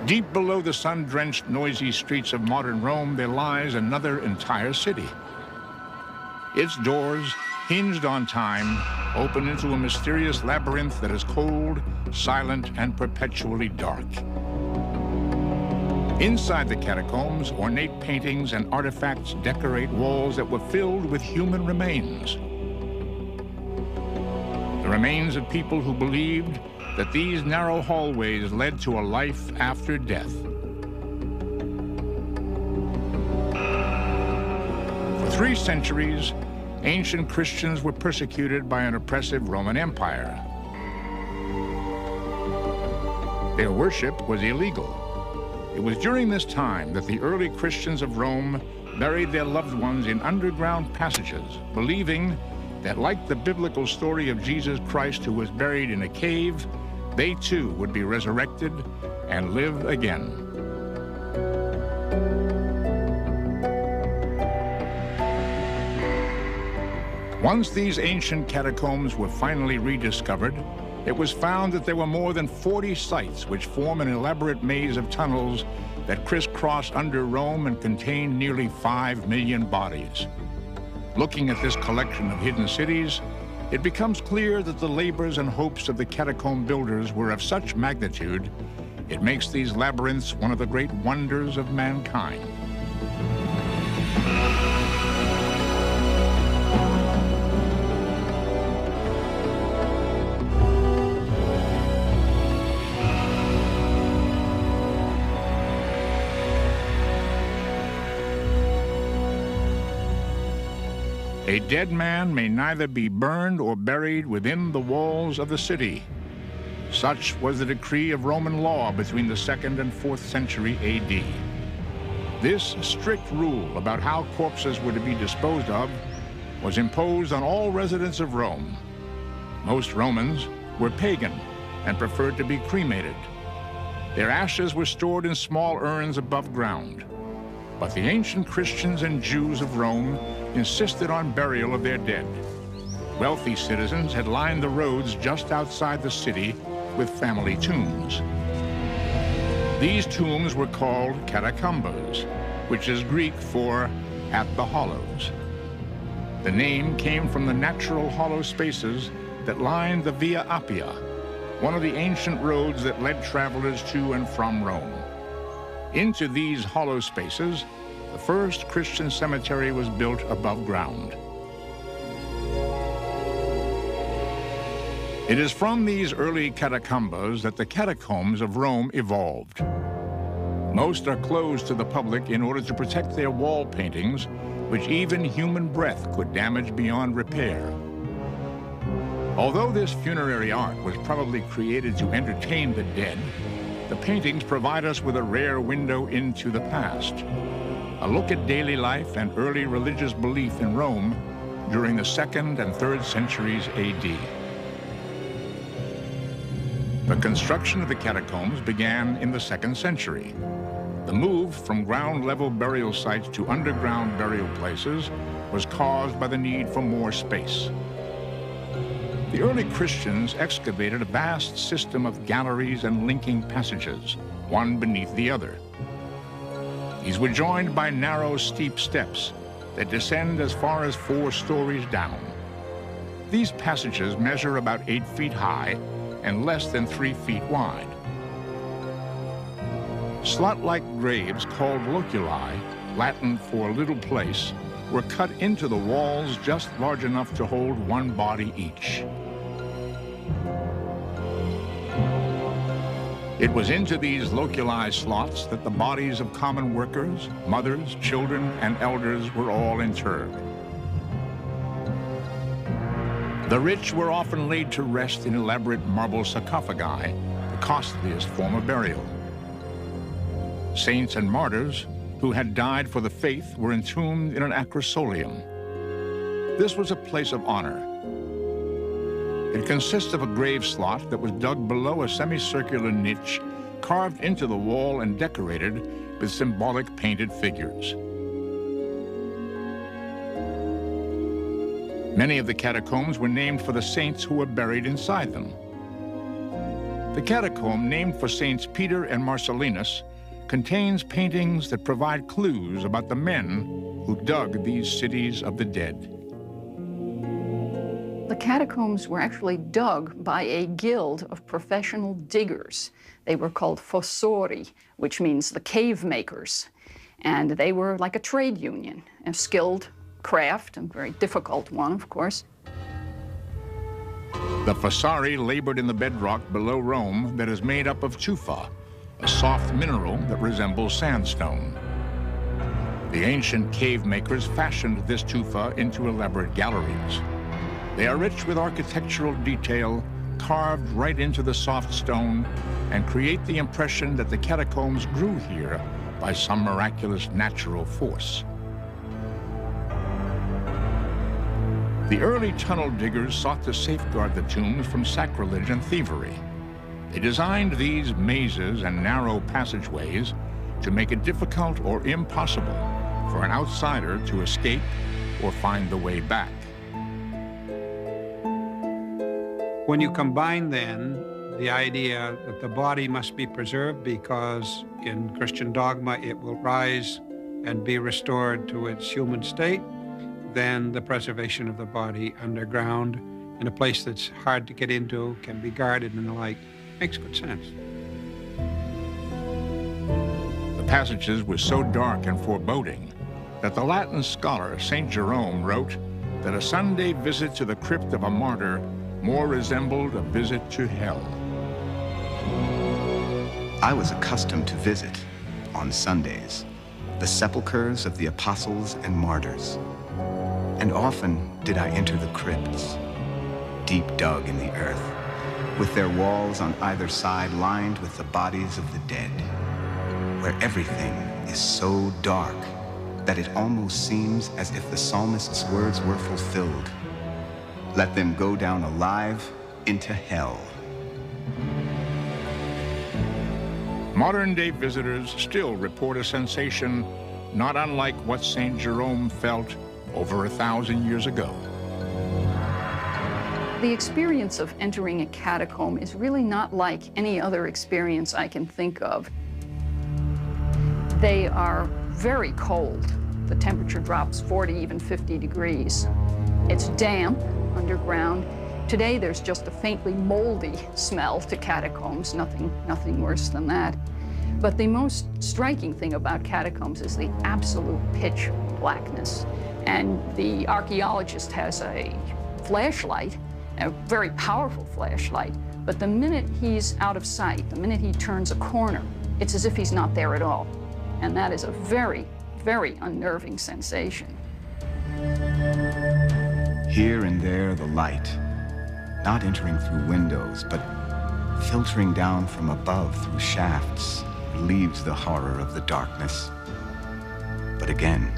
Deep below the sun-drenched, noisy streets of modern Rome, there lies another entire city. Its doors, hinged on time, open into a mysterious labyrinth that is cold, silent, and perpetually dark. Inside the catacombs, ornate paintings and artifacts decorate walls that were filled with human remains. The remains of people who believed that these narrow hallways led to a life after death. For 3 centuries, ancient Christians were persecuted by an oppressive Roman Empire. Their worship was illegal. It was during this time that the early Christians of Rome buried their loved ones in underground passages, believing that, like the biblical story of Jesus Christ who was buried in a cave, they too would be resurrected and live again. Once these ancient catacombs were finally rediscovered, it was found that there were more than 40 sites which form an elaborate maze of tunnels that crisscross under Rome and contain nearly 5 million bodies. Looking at this collection of hidden cities, it becomes clear that the labors and hopes of the catacomb builders were of such magnitude, it makes these labyrinths one of the great wonders of mankind. A dead man may neither be burned or buried within the walls of the city. Such was the decree of Roman law between the 2nd and 4th century AD. This strict rule about how corpses were to be disposed of was imposed on all residents of Rome. Most Romans were pagan and preferred to be cremated. Their ashes were stored in small urns above ground. But the ancient Christians and Jews of Rome insisted on burial of their dead. Wealthy citizens had lined the roads just outside the city with family tombs. These tombs were called Catacombs, which is Greek for at the hollows. The name came from the natural hollow spaces that lined the Via Appia, one of the ancient roads that led travelers to and from Rome. Into these hollow spaces, the first Christian cemetery was built above ground. It is from these early catacombs that the catacombs of Rome evolved. Most are closed to the public in order to protect their wall paintings, which even human breath could damage beyond repair. Although this funerary art was probably created to entertain the dead, the paintings provide us with a rare window into the past, a look at daily life and early religious belief in Rome during the 2nd and 3rd centuries AD. The construction of the catacombs began in the 2nd century. The move from ground-level burial sites to underground burial places was caused by the need for more space. The early Christians excavated a vast system of galleries and linking passages, one beneath the other. These were joined by narrow, steep steps that descend as far as 4 stories down. These passages measure about 8 feet high and less than 3 feet wide. Slot-like graves called loculi, Latin for little place, were cut into the walls just large enough to hold one body each. It was into these loculi slots that the bodies of common workers, mothers, children, and elders were all interred. The rich were often laid to rest in elaborate marble sarcophagi, the costliest form of burial. Saints and martyrs who had died for the faith were entombed in an acrosolium. This was a place of honor. It consists of a grave slot that was dug below a semicircular niche, carved into the wall and decorated with symbolic painted figures. Many of the catacombs were named for the saints who were buried inside them. The catacomb, named for Saints Peter and Marcellinus, contains paintings that provide clues about the men who dug these cities of the dead. The catacombs were actually dug by a guild of professional diggers. They were called fossori, which means the cave makers. And they were like a trade union, a skilled craft, a very difficult one, of course. The fossari labored in the bedrock below Rome that is made up of tufa, a soft mineral that resembles sandstone. The ancient cave makers fashioned this tufa into elaborate galleries. They are rich with architectural detail, carved right into the soft stone, and create the impression that the catacombs grew here by some miraculous natural force. The early tunnel diggers sought to safeguard the tombs from sacrilege and thievery. They designed these mazes and narrow passageways to make it difficult or impossible for an outsider to escape or find the way back. When you combine then the idea that the body must be preserved because in Christian dogma it will rise and be restored to its human state, then the preservation of the body underground in a place that's hard to get into, can be guarded and the like, makes good sense. The passages were so dark and foreboding that the Latin scholar St. Jerome wrote that a Sunday visit to the crypt of a martyr more resembled a visit to hell. I was accustomed to visit, on Sundays, the sepulchres of the apostles and martyrs. And often did I enter the crypts, deep dug in the earth, with their walls on either side lined with the bodies of the dead, where everything is so dark that it almost seems as if the psalmist's words were fulfilled. Let them go down alive into hell. Modern-day visitors still report a sensation not unlike what St. Jerome felt over 1,000 years ago. The experience of entering a catacomb is really not like any other experience I can think of. They are very cold. The temperature drops 40, even 50 degrees. It's damp underground. Today there's just a faintly moldy smell to catacombs, nothing worse than that. But the most striking thing about catacombs is the absolute pitch blackness. And the archaeologist has a flashlight, a very powerful flashlight, but the minute he's out of sight, the minute he turns a corner, it's as if he's not there at all. And that is a very, very unnerving sensation. Here and there, the light, not entering through windows, but filtering down from above through shafts, relieves the horror of the darkness. But again,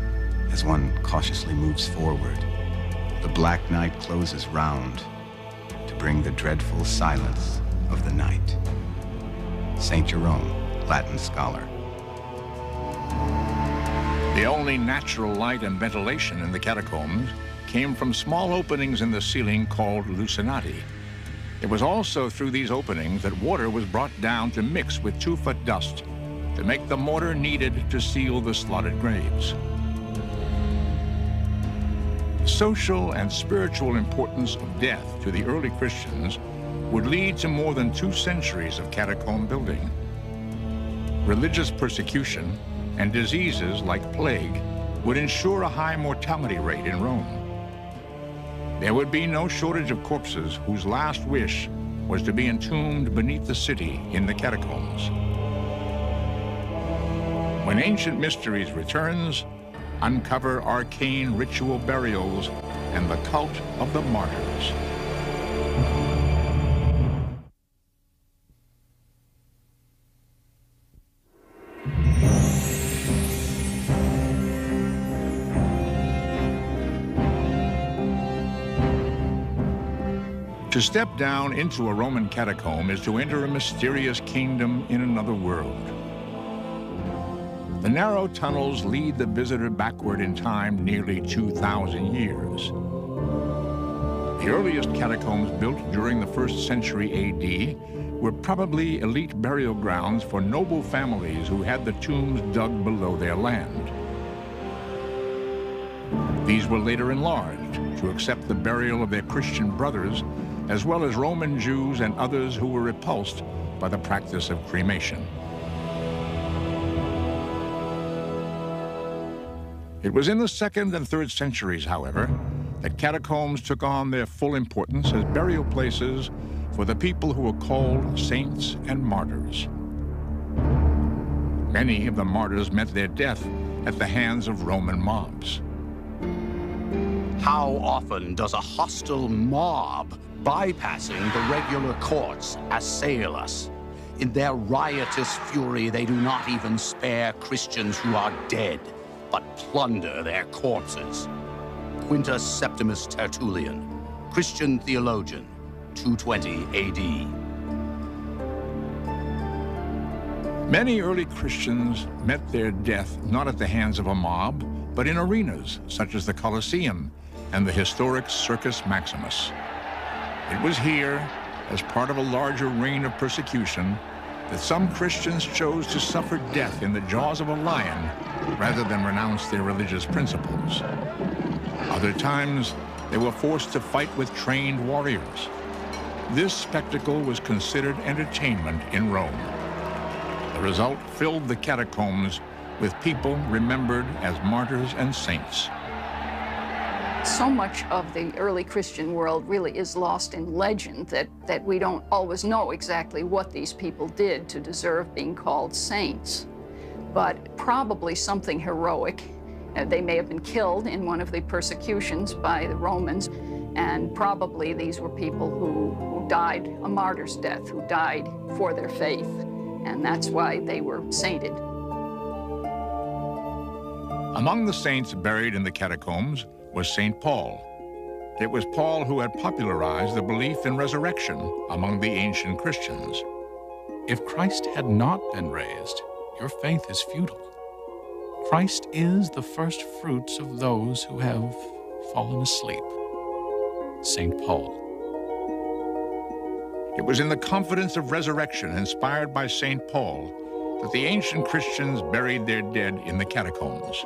as one cautiously moves forward, the black night closes round to bring the dreadful silence of the night. St. Jerome, Latin scholar. The only natural light and ventilation in the catacombs came from small openings in the ceiling called lucinati. It was also through these openings that water was brought down to mix with tufa dust to make the mortar needed to seal the slotted graves. The social and spiritual importance of death to the early Christians would lead to more than 2 centuries of catacomb building. Religious persecution and diseases like plague would ensure a high mortality rate in Rome. There would be no shortage of corpses whose last wish was to be entombed beneath the city in the catacombs. When Ancient Mysteries returns, uncover arcane ritual burials and the cult of the martyrs. To step down into a Roman catacomb is to enter a mysterious kingdom in another world. The narrow tunnels lead the visitor backward in time nearly 2,000 years. The earliest catacombs built during the 1st century AD were probably elite burial grounds for noble families who had the tombs dug below their land. These were later enlarged to accept the burial of their Christian brothers, as well as Roman Jews and others who were repulsed by the practice of cremation. It was in the 2nd and 3rd centuries, however, that catacombs took on their full importance as burial places for the people who were called saints and martyrs. Many of the martyrs met their death at the hands of Roman mobs. How often does a hostile mob, bypassing the regular courts, assail us? In their riotous fury, they do not even spare Christians who are dead, but plunder their corpses. Quintus Septimus Tertullian, Christian theologian, 220 AD. Many early Christians met their death not at the hands of a mob, but in arenas such as the Colosseum and the historic Circus Maximus. It was here, as part of a larger reign of persecution, that some Christians chose to suffer death in the jaws of a lion rather than renounce their religious principles. Other times, they were forced to fight with trained warriors. This spectacle was considered entertainment in Rome. The result filled the catacombs with people remembered as martyrs and saints. So much of the early Christian world really is lost in legend that we don't always know exactly what these people did to deserve being called saints. But probably something heroic. They may have been killed in one of the persecutions by the Romans, and probably these were people who died a martyr's death, who died for their faith, and that's why they were sainted. Among the saints buried in the catacombs was St. Paul. It was Paul who had popularized the belief in resurrection among the ancient Christians. If Christ had not been raised, your faith is futile. Christ is the first fruits of those who have fallen asleep. St. Paul. It was in the confidence of resurrection inspired by St. Paul that the ancient Christians buried their dead in the catacombs.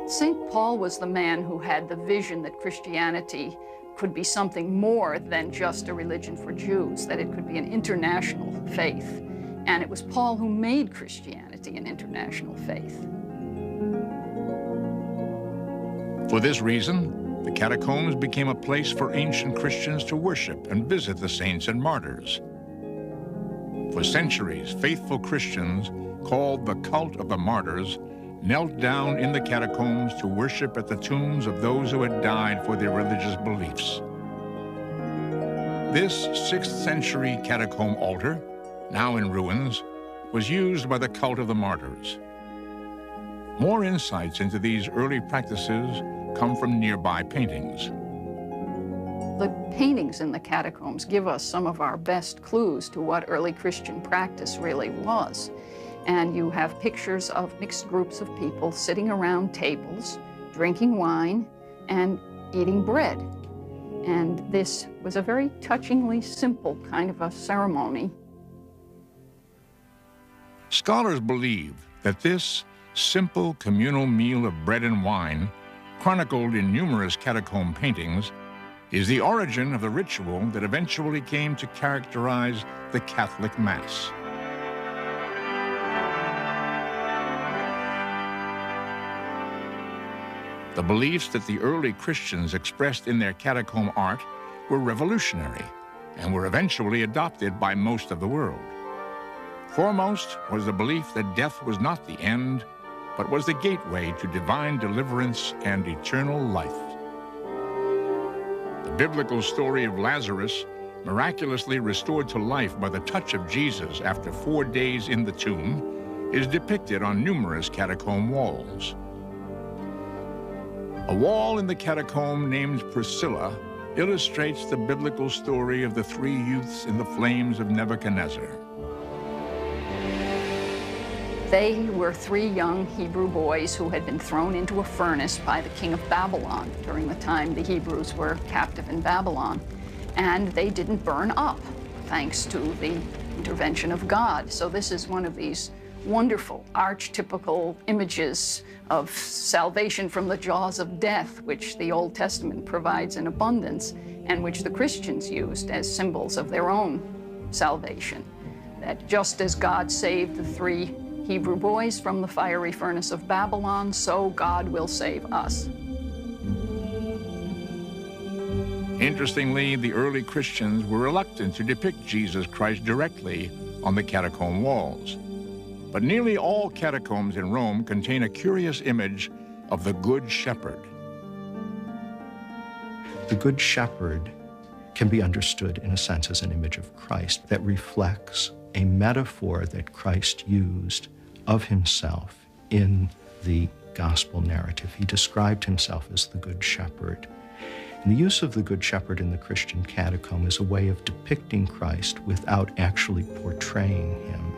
St. Paul was the man who had the vision that Christianity could be something more than just a religion for Jews, that it could be an international faith. And it was Paul who made Christianity an international faith. For this reason, the catacombs became a place for ancient Christians to worship and visit the saints and martyrs. For centuries, faithful Christians, called the cult of the martyrs, knelt down in the catacombs to worship at the tombs of those who had died for their religious beliefs. This 6th century catacomb altar, now in ruins, was used by the cult of the martyrs. More insights into these early practices come from nearby paintings. The paintings in the catacombs give us some of our best clues to what early Christian practice really was. And you have pictures of mixed groups of people sitting around tables, drinking wine, and eating bread. And this was a very touchingly simple kind of a ceremony. Scholars believe that this simple communal meal of bread and wine, chronicled in numerous catacomb paintings, is the origin of the ritual that eventually came to characterize the Catholic Mass. The beliefs that the early Christians expressed in their catacomb art were revolutionary and were eventually adopted by most of the world. Foremost was the belief that death was not the end, but was the gateway to divine deliverance and eternal life. The biblical story of Lazarus, miraculously restored to life by the touch of Jesus after 4 days in the tomb, is depicted on numerous catacomb walls. A wall in the catacomb named Priscilla illustrates the biblical story of the 3 youths in the flames of Nebuchadnezzar. They were 3 young Hebrew boys who had been thrown into a furnace by the king of Babylon during the time the Hebrews were captive in Babylon. And they didn't burn up. thanks to the intervention of God. So this is one of these wonderful, archetypical images of salvation from the jaws of death, which the Old Testament provides in abundance, and which the Christians used as symbols of their own salvation. That just as God saved the 3 Hebrew boys from the fiery furnace of Babylon, so God will save us. Interestingly, the early Christians were reluctant to depict Jesus Christ directly on the catacomb walls. But nearly all catacombs in Rome contain a curious image of the Good Shepherd. The Good Shepherd can be understood, in a sense, as an image of Christ that reflects a metaphor that Christ used of himself in the gospel narrative. He described himself as the Good Shepherd. And the use of the Good Shepherd in the Christian catacomb is a way of depicting Christ without actually portraying him.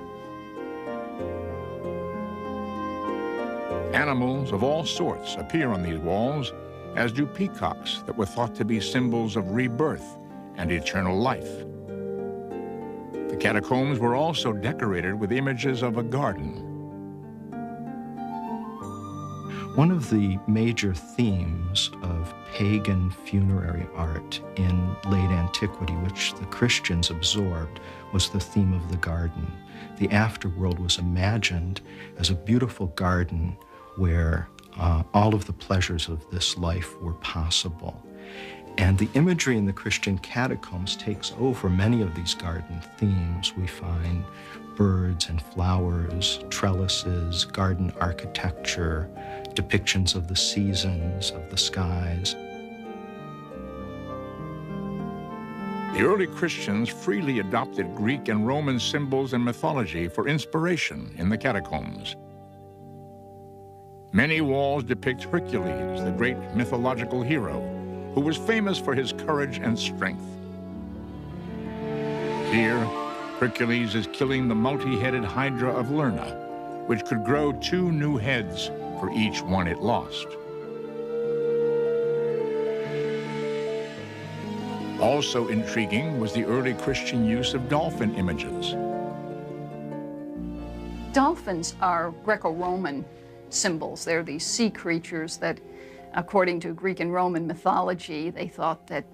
Animals of all sorts appear on these walls, as do peacocks that were thought to be symbols of rebirth and eternal life. The catacombs were also decorated with images of a garden. One of the major themes of pagan funerary art in late antiquity, which the Christians absorbed, was the theme of the garden. The afterworld was imagined as a beautiful garden where all of the pleasures of this life were possible. And the imagery in the Christian catacombs takes over many of these garden themes. We find birds and flowers, trellises, garden architecture, depictions of the seasons, of the skies. The early Christians freely adopted Greek and Roman symbols and mythology for inspiration in the catacombs. Many walls depict Hercules, the great mythological hero, who was famous for his courage and strength. Here, Hercules is killing the multi-headed Hydra of Lerna, which could grow 2 new heads for each one it lost. Also intriguing was the early Christian use of dolphin images. Dolphins are Greco-Roman symbols. They're these sea creatures that, according to Greek and Roman mythology, they thought that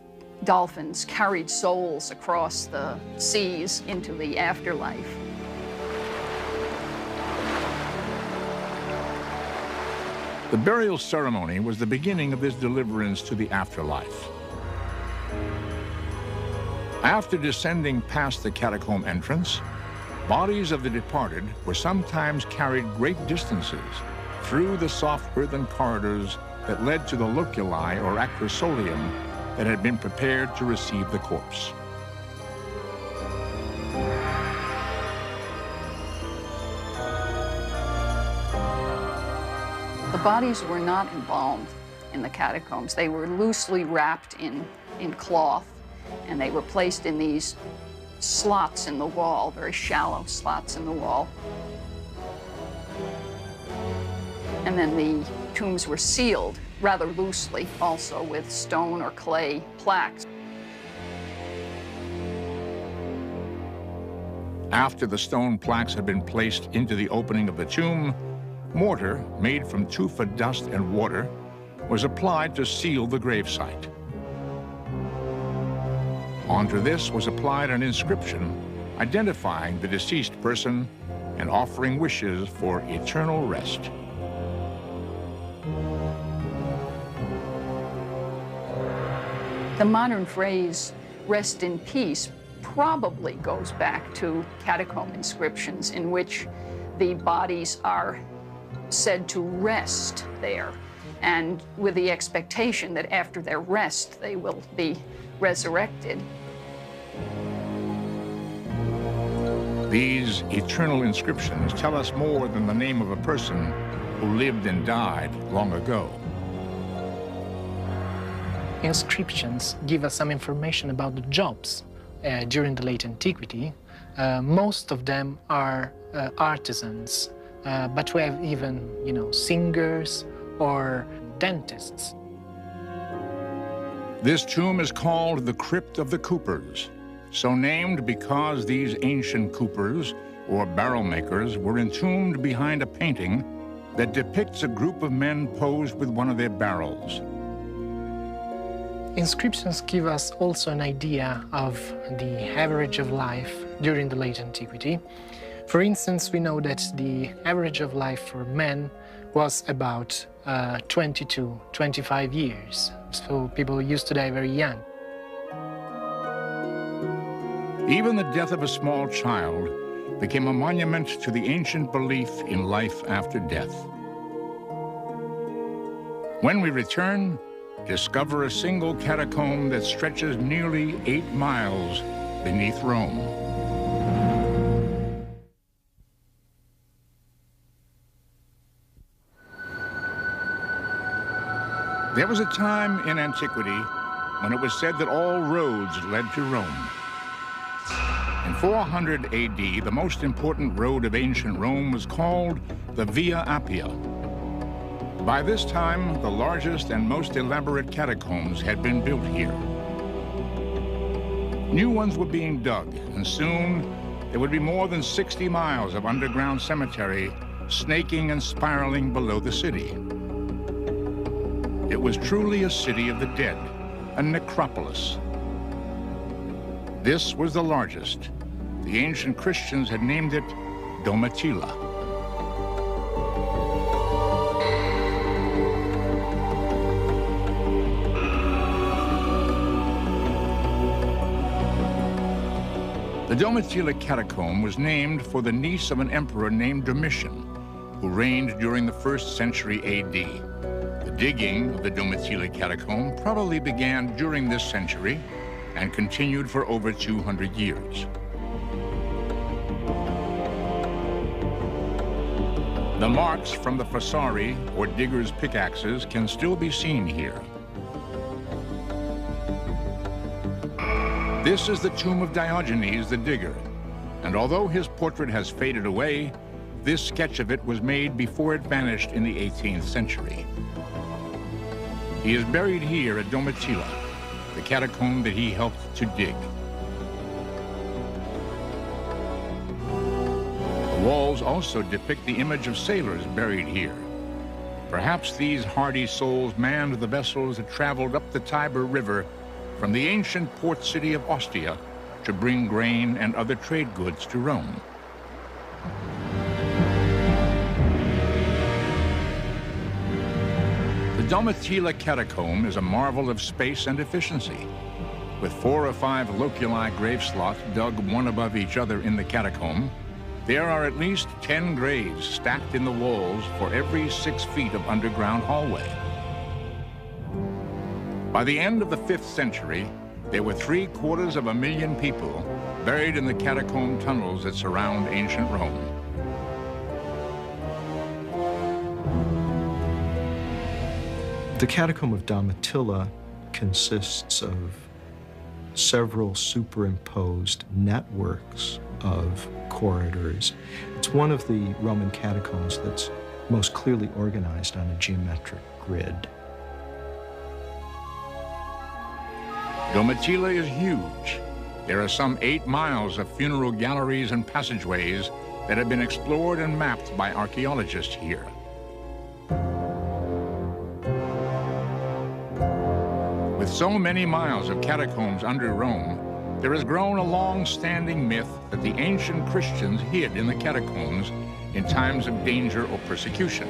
dolphins carried souls across the seas into the afterlife. The burial ceremony was the beginning of this deliverance to the afterlife. After descending past the catacomb entrance, bodies of the departed were sometimes carried great distances through the soft earthen corridors that led to the loculi or acrosolium that had been prepared to receive the corpse. The bodies were not embalmed in the catacombs. They were loosely wrapped in cloth, and they were placed in these slots in the wall, very shallow slots in the wall. And then the tombs were sealed rather loosely, also with stone or clay plaques. After the stone plaques had been placed into the opening of the tomb, mortar, made from tufa dust and water, was applied to seal the gravesite. Onto this was applied an inscription identifying the deceased person and offering wishes for eternal rest. The modern phrase, rest in peace, probably goes back to catacomb inscriptions in which the bodies are said to rest there, and with the expectation that after their rest they will be resurrected. These eternal inscriptions tell us more than the name of a person who lived and died long ago. Inscriptions give us some information about the jobs during the late antiquity. Most of them are artisans, but we have even, singers or dentists. This tomb is called the Crypt of the Coopers, so named because these ancient coopers, or barrel makers, were entombed behind a painting that depicts a group of men posed with one of their barrels. Inscriptions give us also an idea of the average of life during the late antiquity. For instance, we know that the average of life for men was about 22, 25 years. So people used to die very young. Even the death of a small child became a monument to the ancient belief in life after death. When we return, discover a single catacomb that stretches nearly 8 miles beneath Rome. There was a time in antiquity when it was said that all roads led to Rome. In 400 AD, the most important road of ancient Rome was called the Via Appia. By this time, the largest and most elaborate catacombs had been built here. New ones were being dug, and soon there would be more than 60 miles of underground cemetery snaking and spiraling below the city. It was truly a city of the dead, a necropolis. This was the largest. The ancient Christians had named it Domitilla. The Domitilla catacomb was named for the niece of an emperor named Domitian, who reigned during the 1st century AD. The digging of the Domitilla catacomb probably began during this century and continued for over 200 years. The marks from the fossari, or diggers' pickaxes, can still be seen here. This is the tomb of Diogenes the digger, and although his portrait has faded away, this sketch of it was made before it vanished in the 18th century. He is buried here at Domitilla, the catacomb that he helped to dig. The walls also depict the image of sailors buried here. Perhaps these hardy souls manned the vessels that traveled up the Tiber River from the ancient port city of Ostia to bring grain and other trade goods to Rome. The Domitilla catacomb is a marvel of space and efficiency. With 4 or 5 loculi grave slots dug one above each other in the catacomb, there are at least 10 graves stacked in the walls for every 6 feet of underground hallway. By the end of the 5th century, there were 750,000 people buried in the catacomb tunnels that surround ancient Rome. The catacomb of Domitilla consists of several superimposed networks of corridors. It's one of the Roman catacombs that's most clearly organized on a geometric grid. Domitilla is huge. There are some 8 miles of funeral galleries and passageways that have been explored and mapped by archaeologists here. With so many miles of catacombs under Rome, there has grown a long-standing myth that the ancient Christians hid in the catacombs in times of danger or persecution.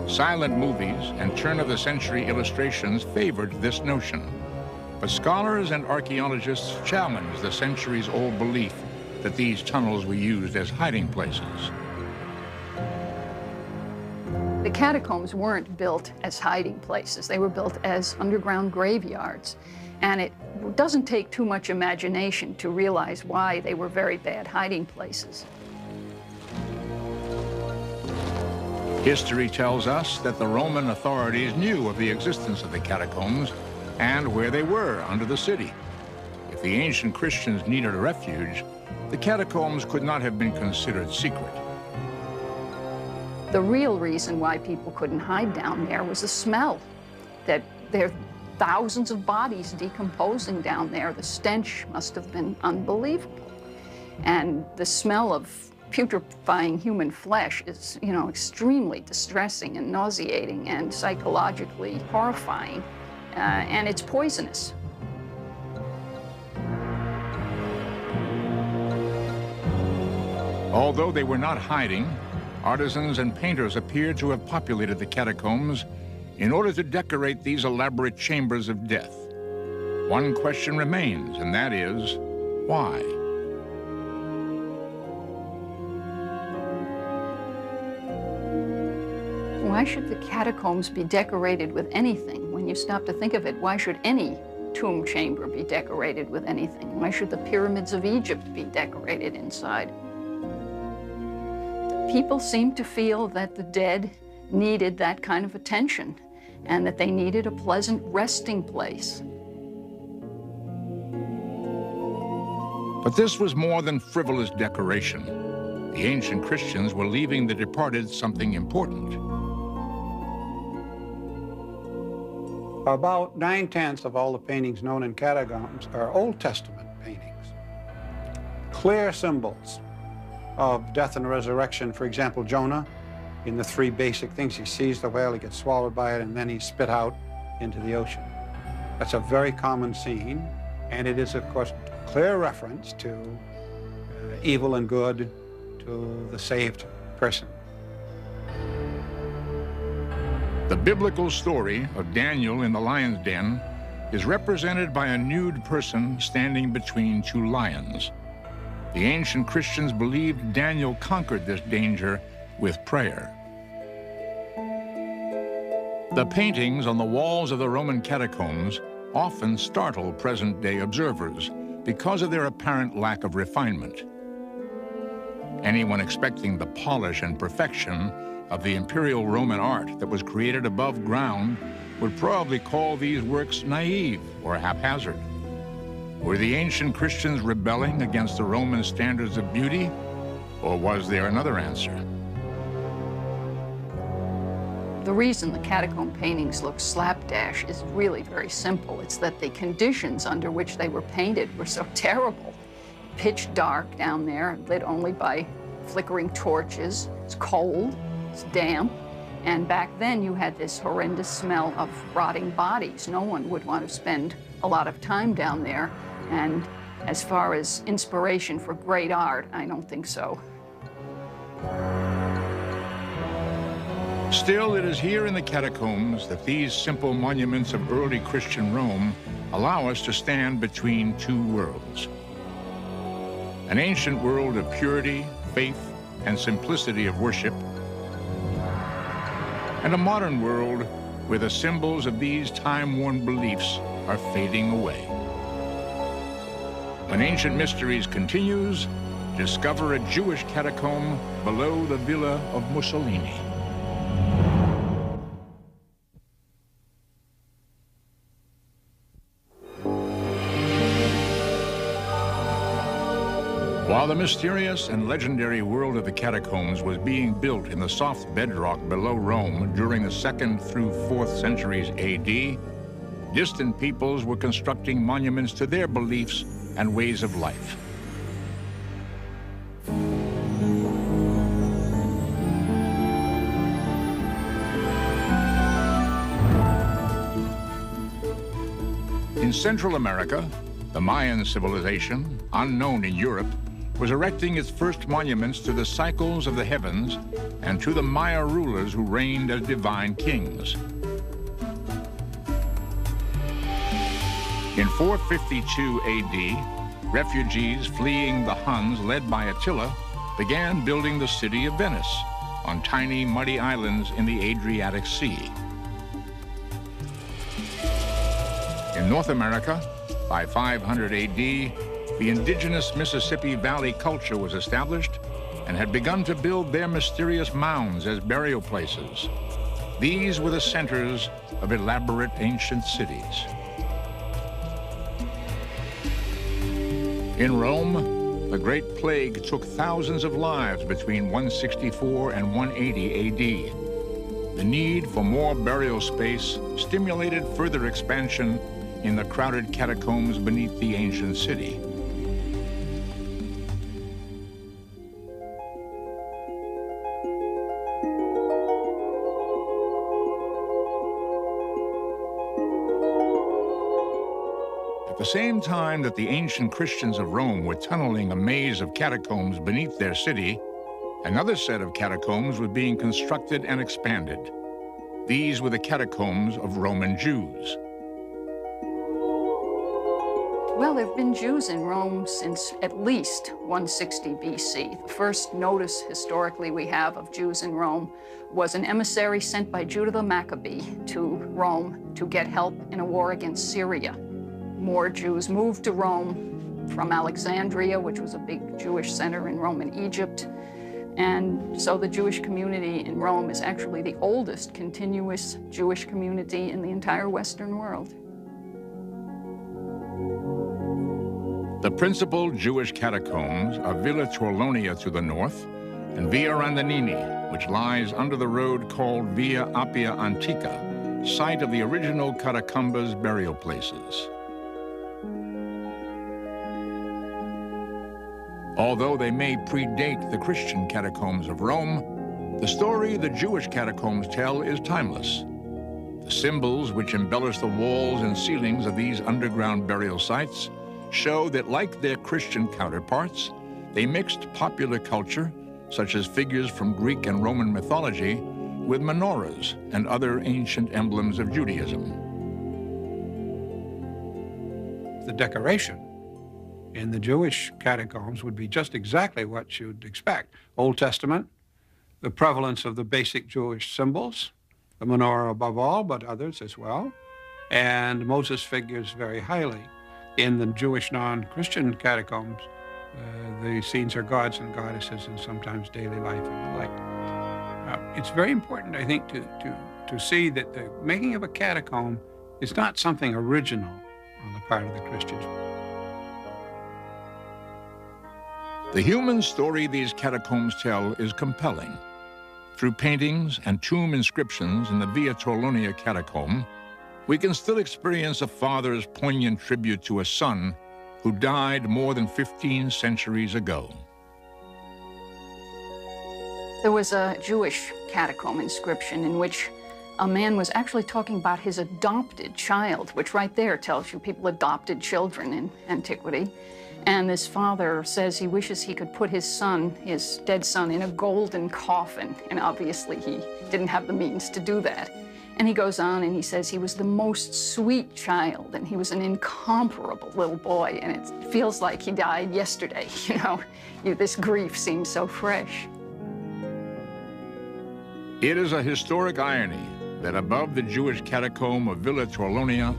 Silent movies and turn-of-the-century illustrations favored this notion, but scholars and archaeologists challenge the centuries-old belief that these tunnels were used as hiding places. The catacombs weren't built as hiding places. They were built as underground graveyards. And it doesn't take too much imagination to realize why they were very bad hiding places. History tells us that the Roman authorities knew of the existence of the catacombs and where they were under the city. If the ancient Christians needed a refuge, the catacombs could not have been considered secret. The real reason why people couldn't hide down there was the smell, that thousands of bodies decomposing down there. The stench must have been unbelievable. And the smell of putrefying human flesh is, extremely distressing and nauseating and psychologically horrifying. And it's poisonous. Although they were not hiding, artisans and painters appeared to have populated the catacombs in order to decorate these elaborate chambers of death. One question remains, and that is, why? Why should the catacombs be decorated with anything? When you stop to think of it, why should any tomb chamber be decorated with anything? Why should the pyramids of Egypt be decorated inside? People seem to feel that the dead needed that kind of attention and that they needed a pleasant resting place. But this was more than frivolous decoration. The ancient Christians were leaving the departed something important. About 9/10 of all the paintings known in catacombs are Old Testament paintings. Clear symbols of death and resurrection. For example, Jonah, in the three basic things, he sees the whale, he gets swallowed by it, and then he's spit out into the ocean. That's a very common scene, and it is, of course, clear reference to evil and good, to the saved person. The biblical story of Daniel in the lion's den is represented by a nude person standing between two lions. The ancient Christians believed Daniel conquered this danger with prayer. The paintings on the walls of the Roman catacombs often startle present-day observers because of their apparent lack of refinement. Anyone expecting the polish and perfection of the imperial Roman art that was created above ground would probably call these works naive or haphazard. Were the ancient Christians rebelling against the Roman standards of beauty, or was there another answer? The reason the catacomb paintings look slapdash is really very simple. It's that the conditions under which they were painted were so terrible. Pitch dark down there, lit only by flickering torches. It's cold, it's damp, and back then you had this horrendous smell of rotting bodies. No one would want to spend a lot of time down there, and as far as inspiration for great art, I don't think so. Still, it is here in the catacombs that these simple monuments of early Christian Rome allow us to stand between two worlds. An ancient world of purity, faith, and simplicity of worship, and a modern world where the symbols of these time-worn beliefs are fading away. When Ancient Mysteries continues, discover a Jewish catacomb below the villa of Mussolini. While the mysterious and legendary world of the catacombs was being built in the soft bedrock below Rome during the 2nd through 4th centuries AD, distant peoples were constructing monuments to their beliefs and ways of life. In Central America, the Mayan civilization, unknown in Europe, was erecting its first monuments to the cycles of the heavens and to the Maya rulers who reigned as divine kings. In 452 AD, refugees fleeing the Huns, led by Attila, began building the city of Venice on tiny muddy islands in the Adriatic Sea. In North America, by 500 AD, the indigenous Mississippi Valley culture was established and had begun to build their mysterious mounds as burial places. These were the centers of elaborate ancient cities. In Rome, the Great Plague took thousands of lives between 164 and 180 AD. The need for more burial space stimulated further expansion in the crowded catacombs beneath the ancient city. At the same time that the ancient Christians of Rome were tunneling a maze of catacombs beneath their city, another set of catacombs was being constructed and expanded. These were the catacombs of Roman Jews. Well, there have been Jews in Rome since at least 160 BC. The first notice historically we have of Jews in Rome was an emissary sent by Judah the Maccabee to Rome to get help in a war against Syria. More Jews moved to Rome from Alexandria, which was a big Jewish center in Roman Egypt. And so the Jewish community in Rome is actually the oldest continuous Jewish community in the entire Western world. The principal Jewish catacombs are Villa Torlonia to the north and Via Randonini, which lies under the road called Via Appia Antica, site of the original Catacombs burial places. Although they may predate the Christian catacombs of Rome, the story the Jewish catacombs tell is timeless. The symbols which embellish the walls and ceilings of these underground burial sites show that, like their Christian counterparts, they mixed popular culture, such as figures from Greek and Roman mythology, with menorahs and other ancient emblems of Judaism. The decoration in the Jewish catacombs would be just exactly what you'd expect. Old Testament, the prevalence of the basic Jewish symbols, the menorah above all, but others as well, and Moses figures very highly. In the Jewish non-Christian catacombs, the scenes are gods and goddesses and sometimes daily life and the like. It's very important, I think, to see that the making of a catacomb is not something original on the part of the Christians. The human story these catacombs tell is compelling. Through paintings and tomb inscriptions in the Via Torlonia catacomb, we can still experience a father's poignant tribute to a son who died more than 15 centuries ago. There was a Jewish catacomb inscription in which a man was actually talking about his adopted child, which right there tells you people adopted children in antiquity. And this father says he wishes he could put his son, his dead son, in a golden coffin. And obviously he didn't have the means to do that. And he goes on and he says he was the most sweet child and he was an incomparable little boy. And it feels like he died yesterday, you know. This grief seems so fresh. It is a historic irony that above the Jewish catacomb of Villa Torlonia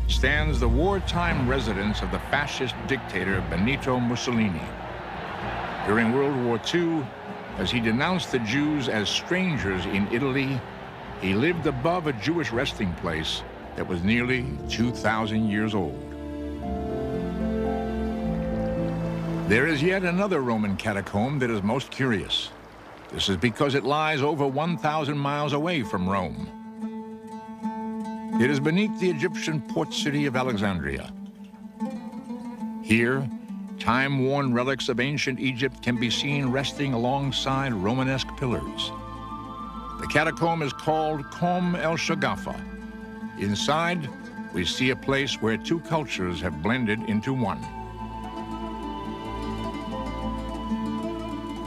stands the wartime residence of the fascist dictator Benito Mussolini. During World War II, as he denounced the Jews as strangers in Italy, he lived above a Jewish resting place that was nearly 2,000 years old. There is yet another Roman catacomb that is most curious. This is because it lies over 1,000 miles away from Rome. It is beneath the Egyptian port city of Alexandria. Here, time-worn relics of ancient Egypt can be seen resting alongside Romanesque pillars. The catacomb is called Kom el Shagafa. Inside, we see a place where two cultures have blended into one.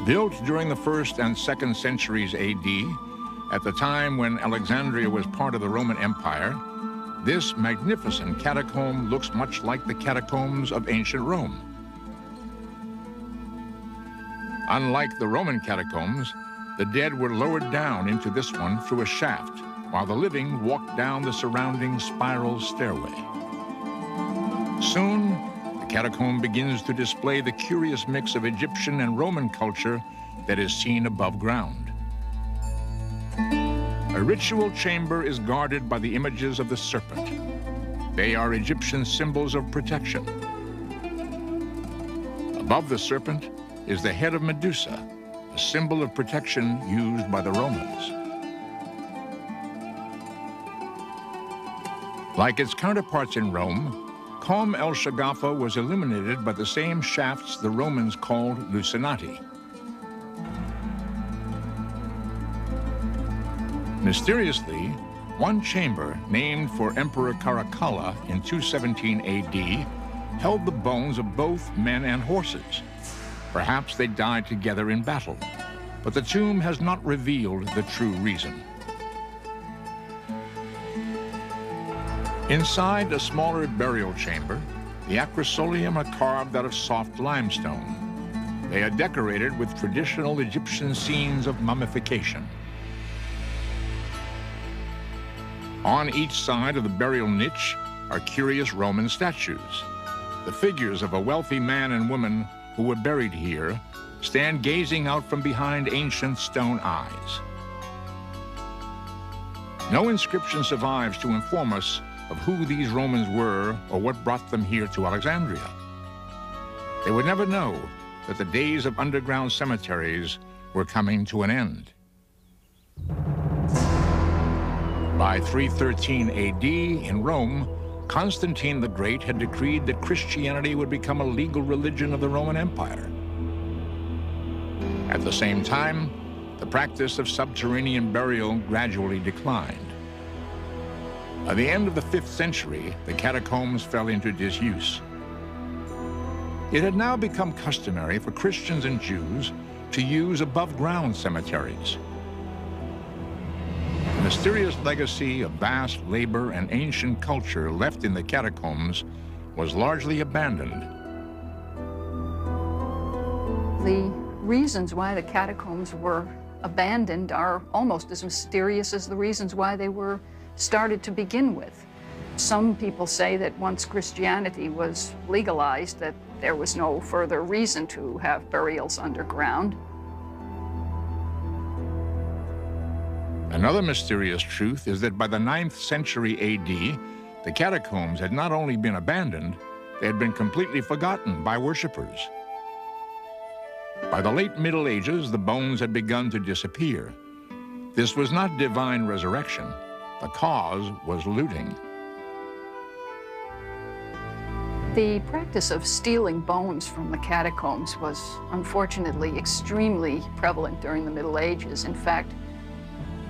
Built during the 1st and 2nd centuries AD, at the time when Alexandria was part of the Roman Empire, this magnificent catacomb looks much like the catacombs of ancient Rome. Unlike the Roman catacombs, the dead were lowered down into this one through a shaft, while the living walked down the surrounding spiral stairway. Soon, the catacomb begins to display the curious mix of Egyptian and Roman culture that is seen above ground. A ritual chamber is guarded by the images of the serpent. They are Egyptian symbols of protection. Above the serpent is the head of Medusa, a symbol of protection used by the Romans. Like its counterparts in Rome, Combe el Shagafa was illuminated by the same shafts the Romans called lucinati. Mysteriously, one chamber, named for Emperor Caracalla in 217 AD, held the bones of both men and horses. Perhaps they died together in battle, but the tomb has not revealed the true reason. Inside a smaller burial chamber, the acrosolium are carved out of soft limestone. They are decorated with traditional Egyptian scenes of mummification. On each side of the burial niche are curious Roman statues. The figures of a wealthy man and woman who were buried here stand gazing out from behind ancient stone eyes. No inscription survives to inform us of who these Romans were or what brought them here to Alexandria. They would never know that the days of underground cemeteries were coming to an end. By 313 AD in Rome, Constantine the Great had decreed that Christianity would become a legal religion of the Roman Empire. At the same time, the practice of subterranean burial gradually declined. By the end of the 5th century, the catacombs fell into disuse. It had now become customary for Christians and Jews to use above-ground cemeteries. The mysterious legacy of vast labor and ancient culture left in the catacombs was largely abandoned. The reasons why the catacombs were abandoned are almost as mysterious as the reasons why they were started to begin with. Some people say that once Christianity was legalized, that there was no further reason to have burials underground. Another mysterious truth is that by the 9th century AD, the catacombs had not only been abandoned, they had been completely forgotten by worshippers. By the late Middle Ages, the bones had begun to disappear. This was not divine resurrection. The cause was looting. The practice of stealing bones from the catacombs was unfortunately extremely prevalent during the Middle Ages. In fact,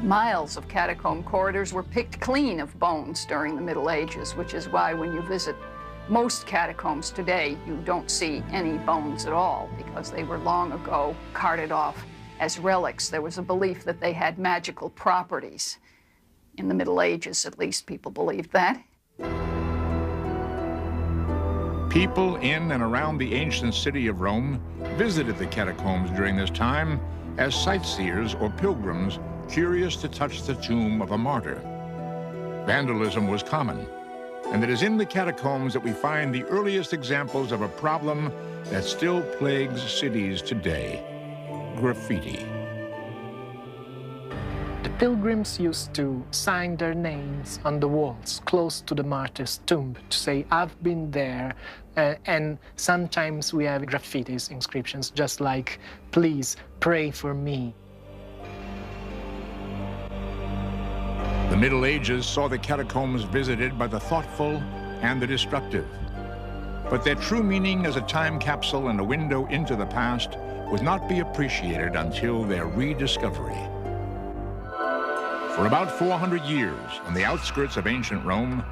miles of catacomb corridors were picked clean of bones during the Middle Ages, which is why when you visit most catacombs today, you don't see any bones at all, because they were long ago carted off as relics. There was a belief that they had magical properties. In the Middle Ages, at least, people believed that. People in and around the ancient city of Rome visited the catacombs during this time as sightseers or pilgrims curious to touch the tomb of a martyr. Vandalism was common, and it is in the catacombs that we find the earliest examples of a problem that still plagues cities today: graffiti. The pilgrims used to sign their names on the walls close to the martyr's tomb to say, "I've been there," and sometimes we have graffitis, inscriptions, just like, "Please pray for me." The Middle Ages saw the catacombs visited by the thoughtful and the destructive. But their true meaning as a time capsule and a window into the past would not be appreciated until their rediscovery. For about 400 years, on the outskirts of ancient Rome,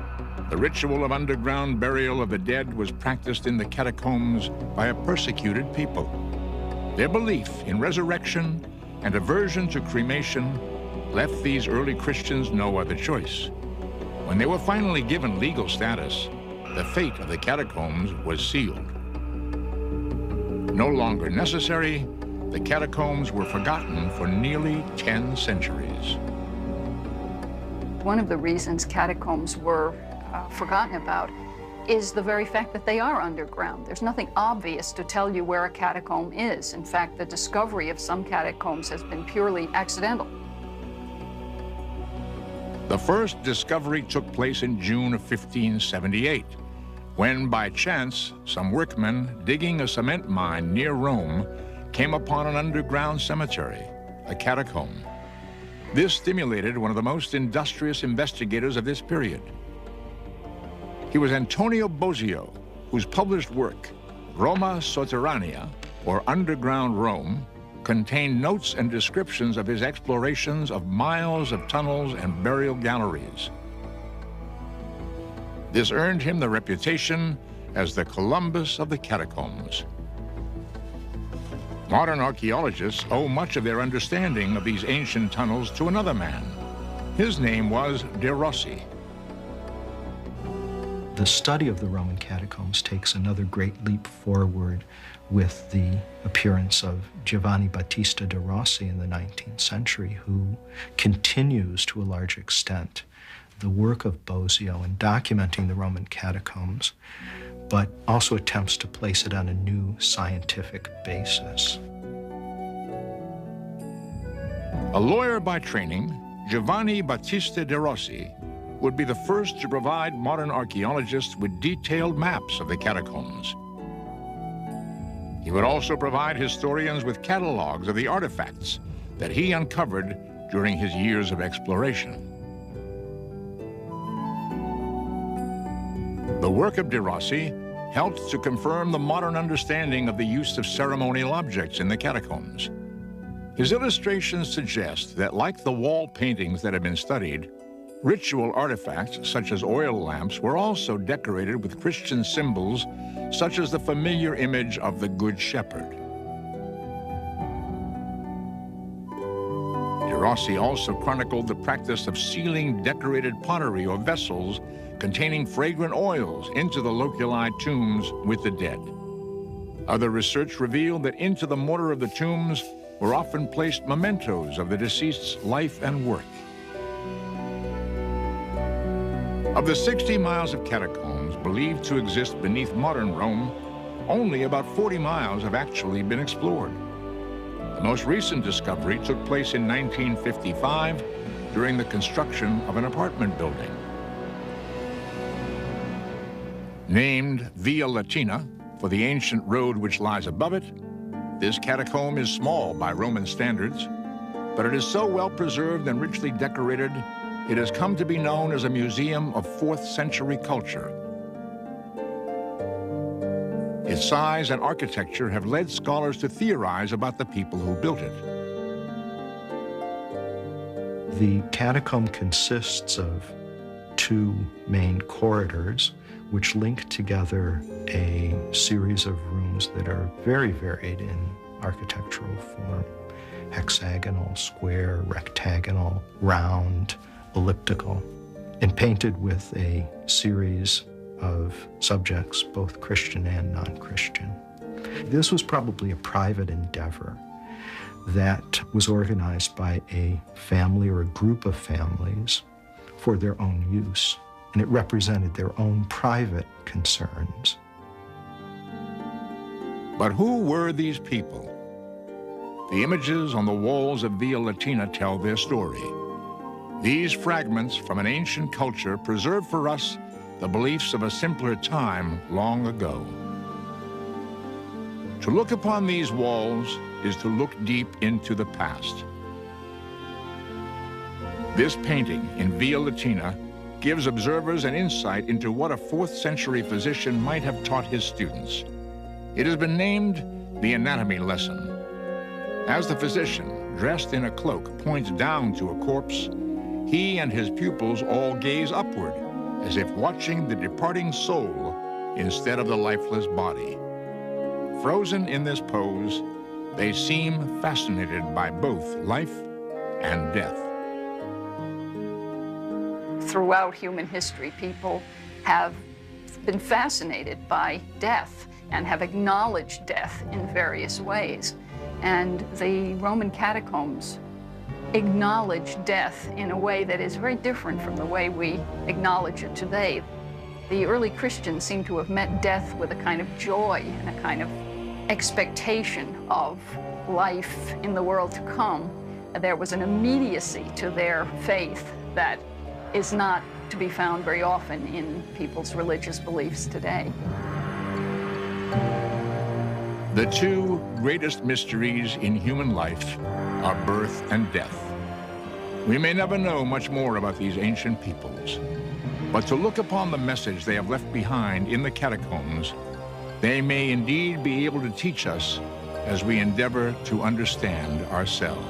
the ritual of underground burial of the dead was practiced in the catacombs by a persecuted people. Their belief in resurrection and aversion to cremation left these early Christians no other choice. When they were finally given legal status, the fate of the catacombs was sealed. No longer necessary, the catacombs were forgotten for nearly 10 centuries. One of the reasons catacombs were forgotten about is the very fact that they are underground. There's nothing obvious to tell you where a catacomb is. In fact, the discovery of some catacombs has been purely accidental. The first discovery took place in June of 1578, when by chance, some workmen digging a cement mine near Rome came upon an underground cemetery, a catacomb. This stimulated one of the most industrious investigators of this period. He was Antonio Bosio, whose published work, Roma Sotterranea, or Underground Rome, contained notes and descriptions of his explorations of miles of tunnels and burial galleries. This earned him the reputation as the Columbus of the Catacombs. Modern archaeologists owe much of their understanding of these ancient tunnels to another man. His name was de Rossi. The study of the Roman catacombs takes another great leap forward with the appearance of Giovanni Battista de Rossi in the 19th century, who continues to a large extent the work of Bosio in documenting the Roman catacombs, but also attempts to place it on a new scientific basis. A lawyer by training, Giovanni Battista de Rossi would be the first to provide modern archaeologists with detailed maps of the catacombs. He would also provide historians with catalogs of the artifacts that he uncovered during his years of exploration. The work of de Rossi helped to confirm the modern understanding of the use of ceremonial objects in the catacombs. His illustrations suggest that, like the wall paintings that have been studied, ritual artifacts such as oil lamps were also decorated with Christian symbols such as the familiar image of the Good Shepherd. De Rossi also chronicled the practice of sealing decorated pottery or vessels containing fragrant oils into the loculi tombs with the dead. Other research revealed that into the mortar of the tombs were often placed mementos of the deceased's life and work. Of the 60 miles of catacombs believed to exist beneath modern Rome, only about 40 miles have actually been explored. The most recent discovery took place in 1955 during the construction of an apartment building. Named Via Latina for the ancient road which lies above it, this catacomb is small by Roman standards, but it is so well preserved and richly decorated, it has come to be known as a museum of 4th century culture. Its size and architecture have led scholars to theorize about the people who built it. The catacomb consists of two main corridors which link together a series of rooms that are very varied in architectural form: hexagonal, square, rectagonal, round, elliptical, and painted with a series of subjects, both Christian and non-Christian. This was probably a private endeavor that was organized by a family or a group of families for their own use, and it represented their own private concerns. But who were these people? The images on the walls of Via Latina tell their story. These fragments from an ancient culture preserve for us the beliefs of a simpler time long ago. To look upon these walls is to look deep into the past. This painting in Via Latina gives observers an insight into what a 4th century physician might have taught his students. It has been named the anatomy lesson. As the physician, dressed in a cloak, points down to a corpse, he and his pupils all gaze upward, as if watching the departing soul instead of the lifeless body. Frozen in this pose, they seem fascinated by both life and death. Throughout human history, people have been fascinated by death and have acknowledged death in various ways. And the Roman catacombs acknowledge death in a way that is very different from the way we acknowledge it today. The early Christians seem to have met death with a kind of joy and a kind of expectation of life in the world to come. There was an immediacy to their faith that is not to be found very often in people's religious beliefs today. The two greatest mysteries in human life are birth and death. We may never know much more about these ancient peoples, But to look upon the message they have left behind in the catacombs, they may indeed be able to teach us as we endeavor to understand ourselves.